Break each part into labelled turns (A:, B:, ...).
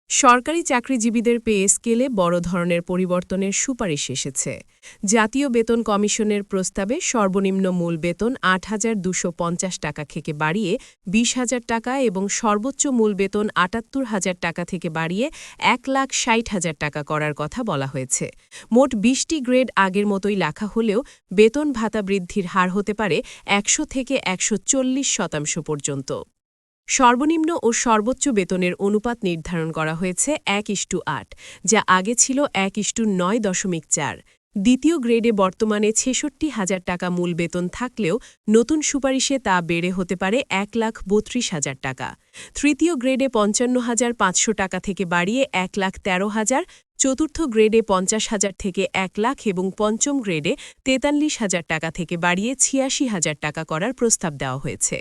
A: সরকারি চাকরিজীবীদের পে স্কেলে বড় ধরনের পরিবর্তনের সুপারিশ এসেছে। জাতীয় বেতন কমিশনের প্রস্তাবে সর্বনিম্ন মূল বেতন ৮,২৫০ টাকা থেকে বাড়িয়ে ২০,০০০ টাকা এবং সর্বোচ্চ মূল বেতন ৭৮,০০০ টাকা থেকে বাড়িয়ে ১,৬০,০০০ টাকা করার কথা বলা হয়েছে। মোট ২০টি গ্রেড আগের মতোই লেখা হলেও বেতন ভাতা বৃদ্ধির হার হতে পারে ১০০ থেকে ১৪০% পর্যন্ত। সর্বনিম্ন ও সর্বোচ্চ বেতনের অনুপাত নির্ধারণ করা হয়েছে ১:৮, যা আগে ছিল ১:৯.৪। দ্বিতীয় গ্রেডে বর্তমানে ৬৬,০০০ টাকা মূল বেতন থাকলেও নতুন সুপারিশে তা বেড়ে হতে পারে ১,৩২,০০০ টাকা। তৃতীয় গ্রেডে ৫৫,৫০০ টাকা থেকে বাড়িয়ে ১,১৩,০০০, চতুর্থ গ্রেডে ৫০,০০০ থেকে ১,০০,০০০ এবং পঞ্চম গ্রেডে ৪৩,০০০ টাকা থেকে বাড়িয়ে ৮৬,০০০ টাকা করার প্রস্তাব দেওয়া হয়েছে।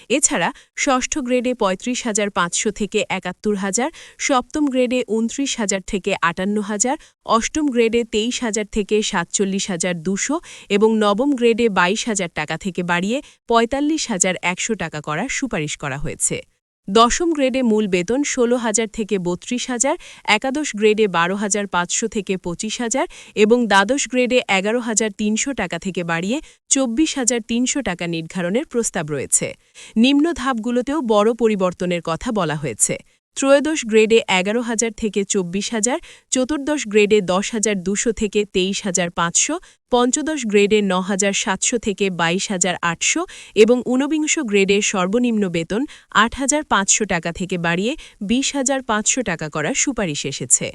A: এছাড়া ষষ্ঠ গ্রেডে ৩৫,৫০০ থেকে ৭১,০০০, সপ্তম গ্রেডে ২৯,০০০ থেকে ৫৮,০০০, অষ্টম গ্রেডে ২৩,০০০ থেকে ৪৭,২০০ এবং নবম গ্রেডে ২২,০০০ টাকা থেকে বাড়িয়ে ৪৫,১০০ টাকা করার সুপারিশ করা হয়েছে। দশম গ্রেডে মূল বেতন ১৬,০০০ থেকে ৩২,০০০, একাদশ গ্রেডে ১২,৫০০ থেকে ২৫,০০০ এবং দ্বাদশ গ্রেডে ১১,৩০০ টাকা থেকে বাড়িয়ে ২৪,৩০০ টাকা নির্ধারণের প্রস্তাব রয়েছে। নিম্ন ধাপগুলোতেও বড় পরিবর্তনের কথা বলা হয়েছে। ত্রয়োদশ গ্রেডে ১১,০০০ থেকে ২৪,০০০, চতুর্দশ গ্রেডে ১০,২০০ থেকে ২৩,৫০০, পঞ্চদশ গ্রেডে ৯,৭০০ থেকে ২২,৮০০ এবং ঊনবিংশ গ্রেডে সর্বনিম্ন বেতন ৮,৫০০ টাকা থেকে বাড়িয়ে ২০,৫০০ টাকা করার সুপারিশ এসেছে।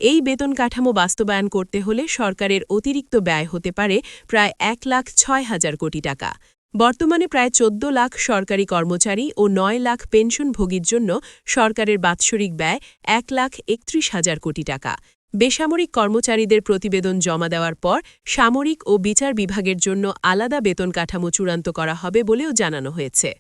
A: এই বেতন কাঠামো বাস্তবায়ন করতে হলে সরকারের অতিরিক্ত ব্যয় হতে পারে প্রায় ১,৬০,০০০ কোটি টাকা। বর্তমানে প্রায় ১৪ লাখ সরকারি কর্মচারী ও ৯ লাখ পেনশনভোগীর জন্য সরকারের বাৎসরিক ব্যয় ১,৩১,০০০ কোটি টাকা। বেসামরিক কর্মচারীদের প্রতিবেদন জমা দেওয়ার পর সামরিক ও বিচার বিভাগের জন্য আলাদা বেতন কাঠামো চূড়ান্ত করা হবে বলেও জানানো হয়েছে।